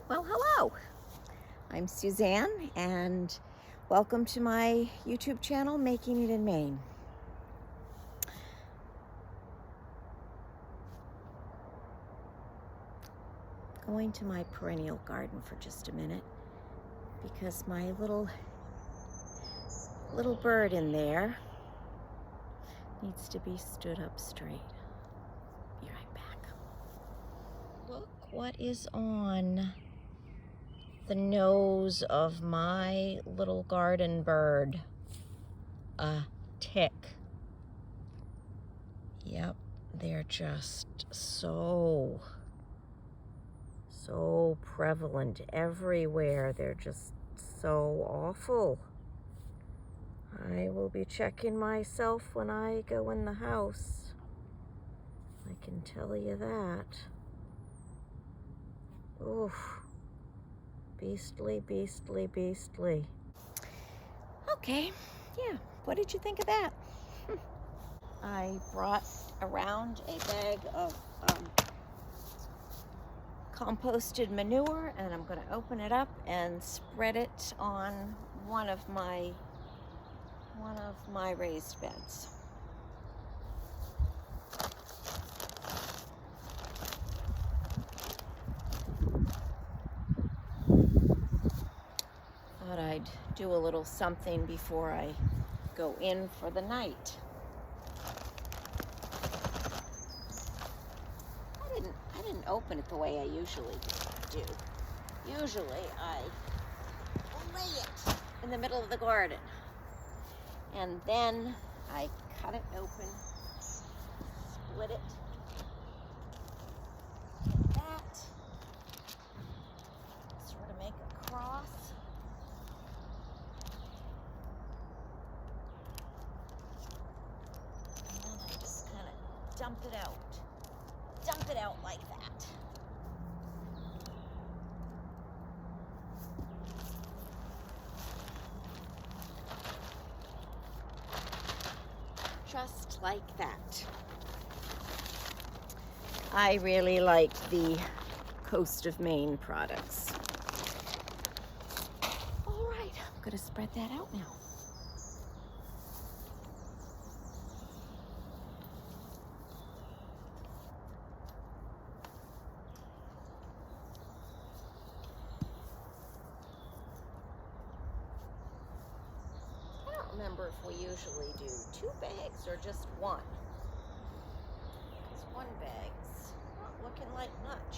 Well, hello. I'm Suzanne, and welcome to my YouTube channel, Making It in Maine. Going to my perennial garden for just a minute because my little bird in there needs to be stood up straight. Be right back. Look what is on the nose of my little garden bird. A tick. Yep, they're just so prevalent everywhere. They're just so awful. I will be checking myself when I go in the house. I can tell you that. Oof. Beastly, beastly, beastly. Okay, yeah, what did you think of that? I brought around a bag of composted manure, and I'm going to open it up and spread it on one of my raised beds. Thought I'd do a little something before I go in for the night. I didn't open it the way I usually do. Usually I lay it in the middle of the garden, and then I cut it open, split it like that, sort of make a cross. And then I just kind of dump it out like that. Just like that. I really like the Coast of Maine products. All right, I'm going to spread that out now. I don't remember if we usually do 2 bags or just 1. Because 1 bag's not looking like much.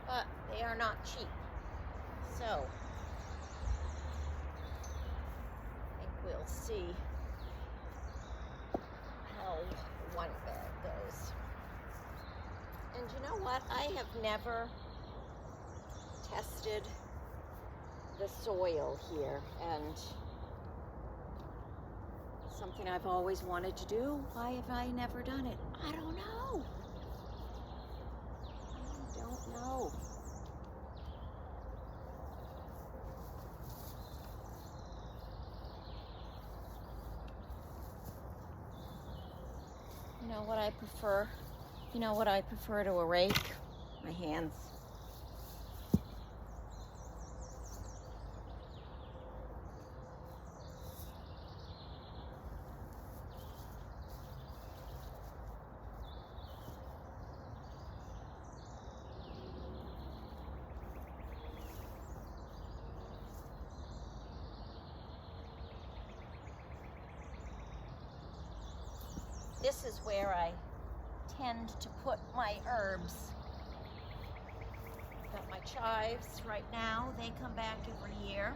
But they are not cheap. So I think we'll see how 1 bag goes. And you know what? I have never tested the soil here, and something I've always wanted to do. Why have I never done it? I don't know. I don't know. You know what I prefer? You know what I prefer to a rake? My hands. This is where I tend to put my herbs. Got my chives right now. They come back every year.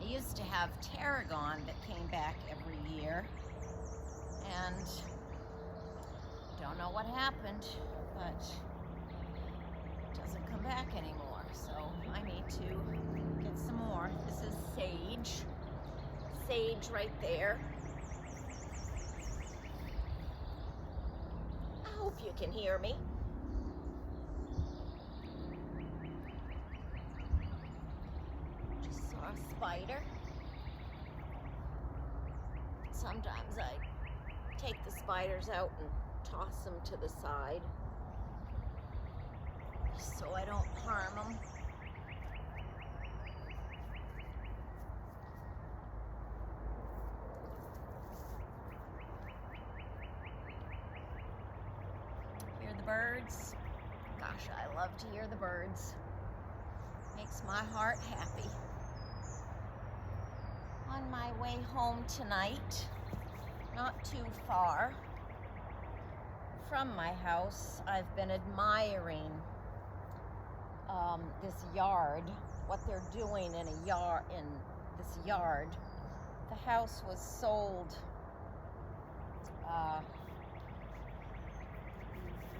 I used to have tarragon that came back every year, and don't know what happened, but it doesn't come back anymore. So I need to get some more. This is sage. Sage right there. I hope you can hear me. Just saw a spider. Sometimes I take the spiders out and toss them to the side so I don't harm them. Hear the birds? Gosh, I love to hear the birds. Makes my heart happy. On my way home tonight, not too far from my house, I've been admiring this yard, what they're doing in this yard. The house was sold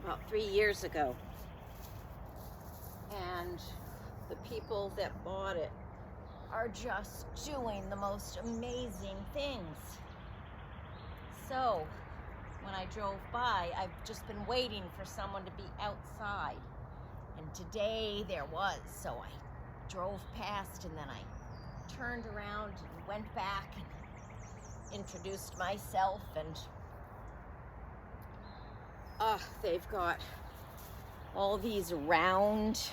about 3 years ago, and the people that bought it are just doing the most amazing things. So when I drove by, I've just been waiting for someone to be outside, and today there was. So I drove past, and then I turned around and went back and introduced myself, and they've got all these round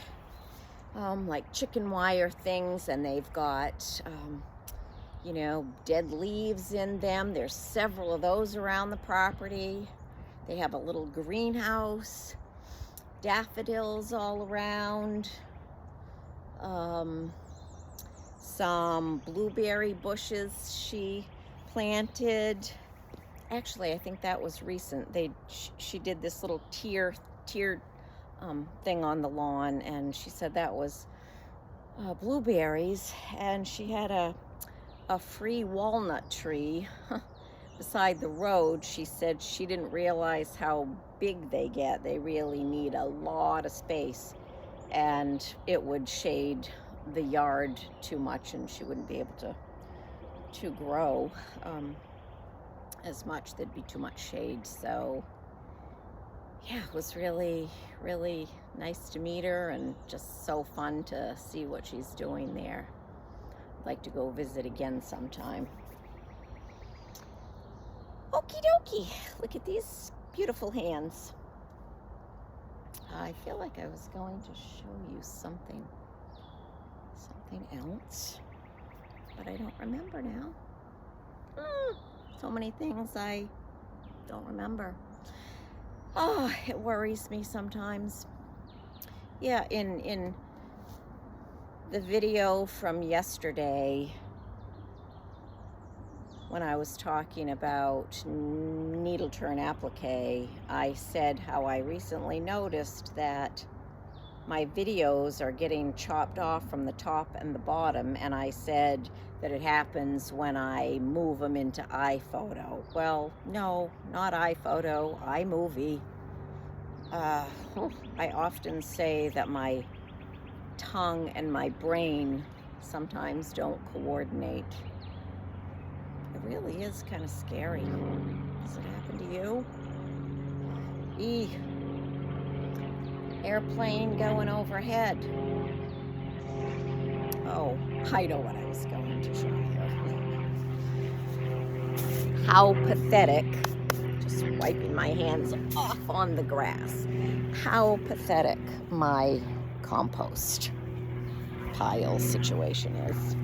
like chicken wire things, and they've got you know, dead leaves in them. There's several of those around the property. They have a little greenhouse, daffodils all around, some blueberry bushes she planted. Actually, I think that was recent. She did this little tiered thing on the lawn, and she said that was blueberries, and she had a free walnut tree beside the road. She said she didn't realize how big they get. They really need a lot of space, and it would shade the yard too much, and she wouldn't be able to grow as much. There'd be too much shade. So yeah, it was really, really nice to meet her, and just so fun to see what she's doing there. I'd like to go visit again sometime. Okie dokie, look at these beautiful hands. I feel like I was going to show you something else, but I don't remember now. So many things I don't remember. Oh, it worries me sometimes. Yeah, in the video from yesterday, when I was talking about needle turn applique, I said how I recently noticed that my videos are getting chopped off from the top and the bottom, and I said that it happens when I move them into iPhoto. Well, no, not iPhoto, iMovie. I often say that my tongue and my brain sometimes don't coordinate. It really is kind of scary. Does it happen to you? Eee. Airplane going overhead. Oh, I know what I was going to show you. How pathetic. Just wiping my hands off on the grass. How pathetic my compost pile situation is.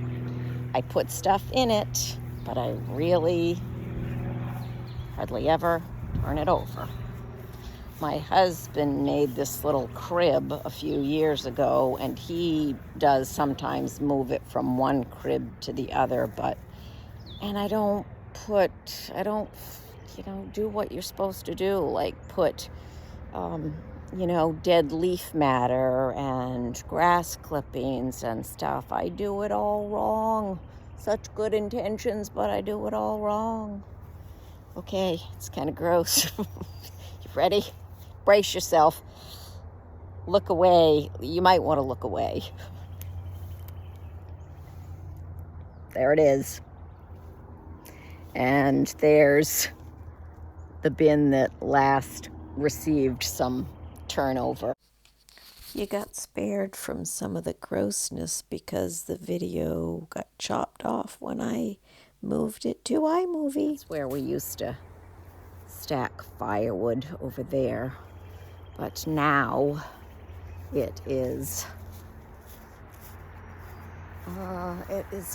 I put stuff in it, but I really hardly ever turn it over. My husband made this little crib a few years ago, and he does sometimes move it from one crib to the other, and I don't do what you're supposed to do, like put, dead leaf matter and grass clippings and stuff. I do it all wrong. Such good intentions, but I do it all wrong. Okay, it's kind of gross. You ready? Brace yourself. Look away. You might want to look away. There it is. And there's the bin that last received some turnover. You got spared from some of the grossness because the video got chopped off when I moved it to iMovie. That's where we used to stack firewood over there. But now it is,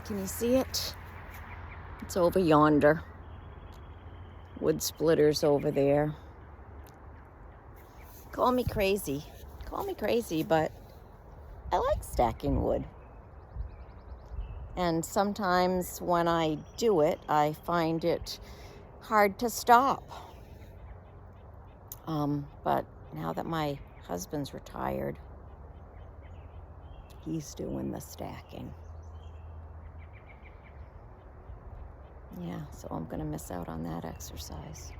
can you see it? It's over yonder. Wood splitters over there. Call me crazy, but I like stacking wood. And sometimes when I do it, I find it hard to stop. But now that my husband's retired, he's doing the stacking. Yeah, so I'm gonna miss out on that exercise.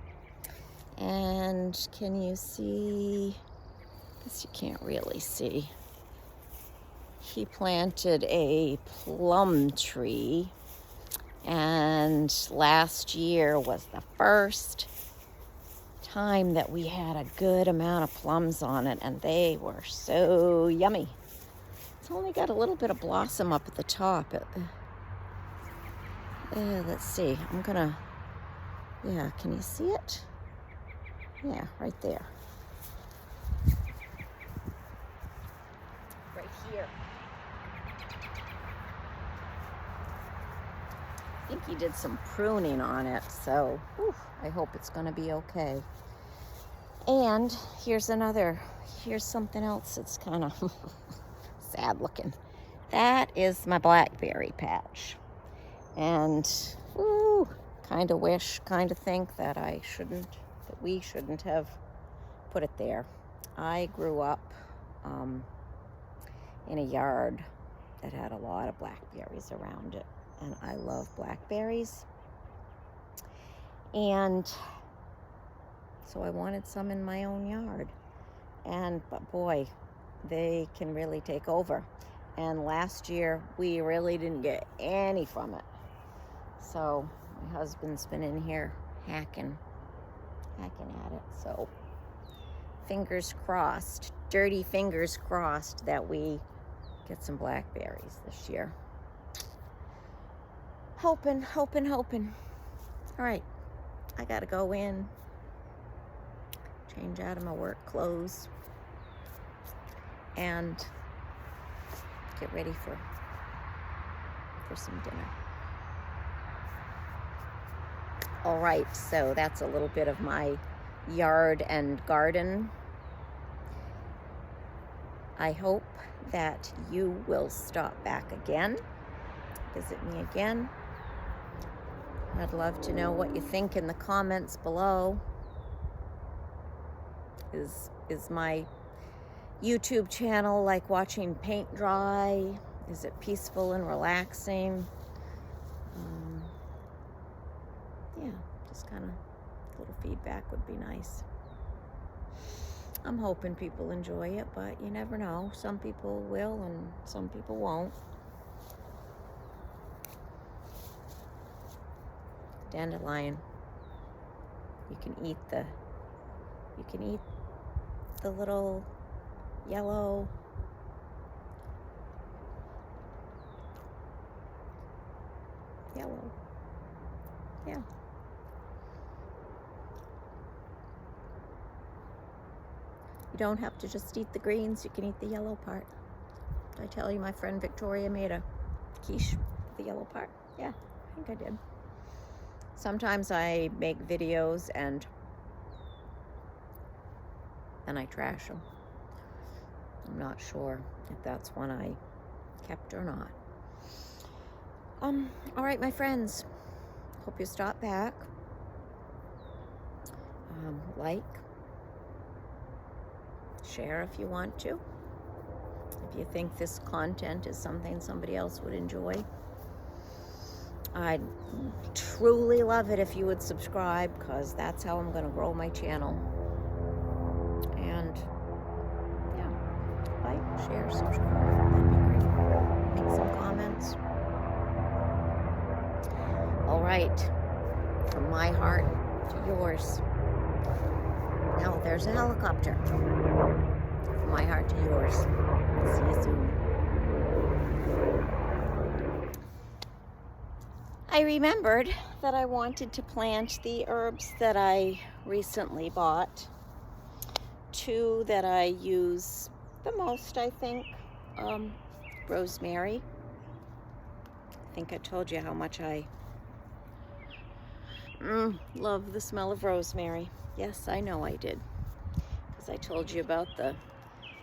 And can you see? I guess you can't really see. He planted a plum tree, and last year was the first time that we had a good amount of plums on it, and they were so yummy. It's only got a little bit of blossom up at the top. Let's see, yeah, can you see it? Yeah, right there. Right here. I think he did some pruning on it, so I hope it's gonna be okay. And here's something else that's kind of sad looking. That is my blackberry patch. And kind of think that we shouldn't have put it there. I grew up in a yard that had a lot of blackberries around it, and I love blackberries. And so I wanted some in my own yard. But boy, they can really take over. And last year, we really didn't get any from it. So my husband's been in here hacking at it. So fingers crossed, dirty fingers crossed that we get some blackberries this year. Hoping. All right, I gotta go in, change out of my work clothes, and get ready for some dinner. All right, so that's a little bit of my yard and garden. I hope that you will stop back again, visit me again. I'd love to know what you think in the comments below. Is my YouTube channel like watching paint dry? Is it peaceful and relaxing? Yeah, just kind of a little feedback would be nice. I'm hoping people enjoy it, but you never know. Some people will and some people won't. Dandelion. You can eat the little yellow yeah. You don't have to just eat the greens, you can eat the yellow part. Did I tell you my friend Victoria made a quiche with the yellow part? Yeah, I think I did. Sometimes I make videos and I trash them. I'm not sure if that's one I kept or not. All right, my friends. Hope you stop back. Like, share if you want to. If you think this content is something somebody else would enjoy. I'd truly love it if you would subscribe, because that's how I'm going to grow my channel. And yeah, like, share, subscribe. That'd be great. Make some comments. All right, from my heart to yours. Now there's a helicopter. From my heart to yours. See you soon. I remembered that I wanted to plant the herbs that I recently bought. Two that I use the most, I think. Rosemary. I think I told you how much I love the smell of rosemary. Yes, I know I did. Because I told you about the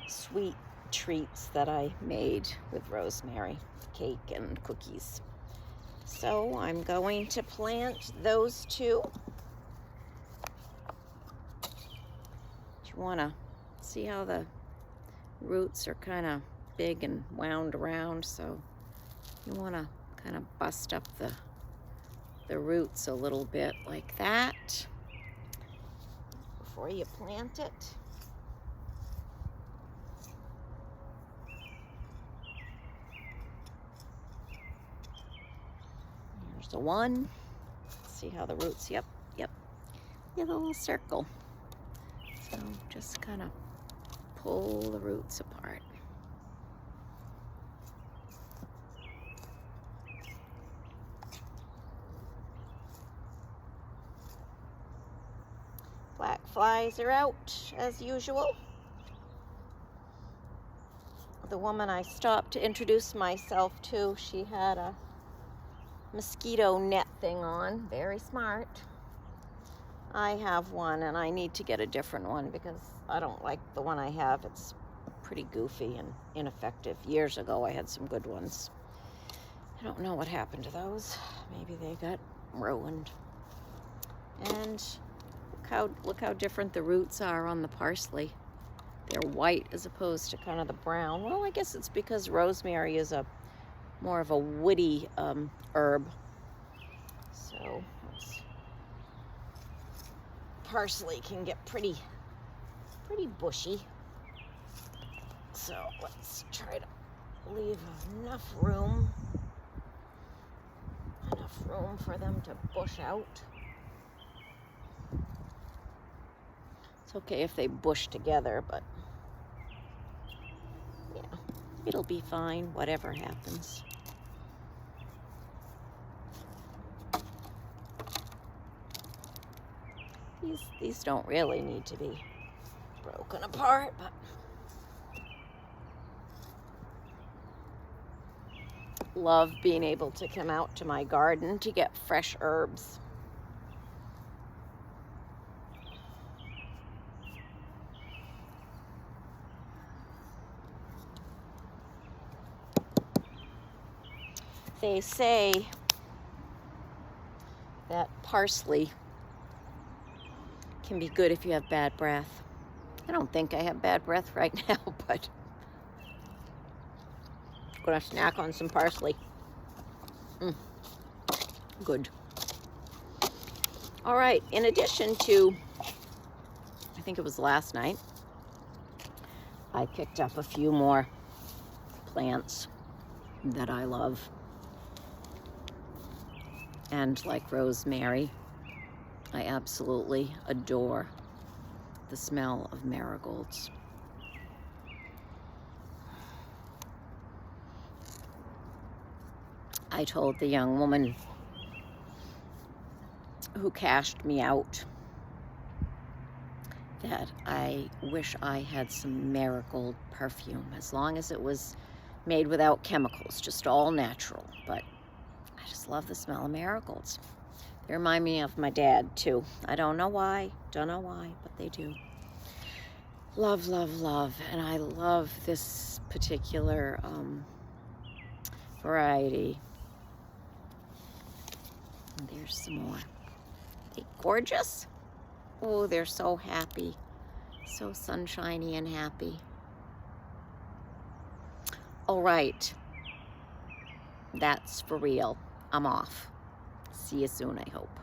sweet treats that I made with rosemary, cake and cookies. So I'm going to plant those two. You want to see how the roots are kind of big and wound around, so you want to kind of bust up the roots a little bit like that before you plant it. There's the one. See how the roots, yep. Yeah, the little circle. So just kind of pull the roots apart. Black flies are out as usual. The woman I stopped to introduce myself to, she had a mosquito net thing on. Very smart. I have one and I need to get a different one because I don't like the one I have. It's pretty goofy and ineffective. Years ago I had some good ones. I don't know what happened to those. Maybe they got ruined. And look how different the roots are on the parsley. They're white as opposed to kind of the brown. Well, I guess it's because rosemary is more of a woody herb. So parsley can get pretty bushy. So let's try to leave enough room for them to bush out. It's okay if they bush together, but yeah, it'll be fine, whatever happens. These don't really need to be broken apart, but love being able to come out to my garden to get fresh herbs. They say that parsley can be good if you have bad breath. I don't think I have bad breath right now, but I'm gonna snack on some parsley. Good. All right, in addition to, I think it was last night, I picked up a few more plants that I love. And like rosemary, I absolutely adore the smell of marigolds. I told the young woman who cashed me out that I wish I had some marigold perfume, as long as it was made without chemicals, just all natural. But I just love the smell of marigolds. They remind me of my dad too. I don't know why, but they do. Love, love, love. And I love this particular variety. And there's some more. They gorgeous? Oh, they're so happy. So sunshiny and happy. All right. That's for real. I'm off. See you soon, I hope.